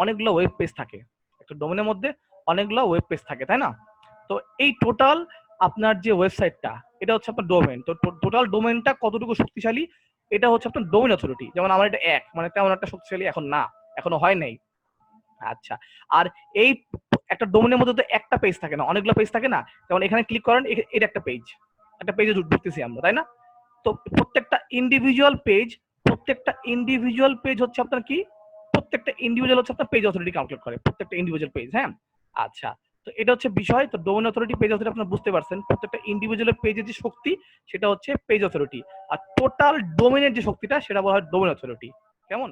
অনেকগুলো ওয়েব পেজ থাকে, একটা ডোমেনের মধ্যে অনেকগুলো ওয়েব পেজ থাকে, তাই না? তো এই টোটাল আপনার যে ওয়েবসাইটটা, এটা হচ্ছে আপনার ডোমেন। তো টোটাল ডোমেনটা কতটুকু শক্তিশালী, এটা হচ্ছে আপনার ডোমেন অথরিটি। যেমন আমার এটা মানে তেমন একটা শক্তিশালী এখন না, এখনো হয় নাই। আচ্ছা, আর এই একটা ডোমেনের মধ্যে তো একটা পেজ থাকে না, অনেকগুলো পেজ থাকে না। যেমন এখানে ক্লিক করেন, এটা একটা পেজে ঢুকতেছি আমরা, তাই না? তো প্রত্যেকটা ইন্ডিভিজুয়াল পেজ হচ্ছে আপনার কি, প্রত্যেকটা ইন্ডিভিজুয়াল হচ্ছে আপনার পেজ অথরিটি ক্যালকুলেট করে, প্রত্যেকটা ইন্ডিভিজুয়াল পেজ। হ্যাঁ, আচ্ছা, তো এটা হচ্ছে বিষয়। তো ডোমেন অথরিটি, পেজ অথরিটি আপনারা বুঝতে পারছেন, প্রত্যেকটা ইন্ডিভিজুয়াল পেজের যে শক্তি সেটা হচ্ছে পেজ অথরিটি, আর টোটাল ডোমেনের যে শক্তিটা সেটা বলা হয় ডোমেন অথরিটি। কেমন?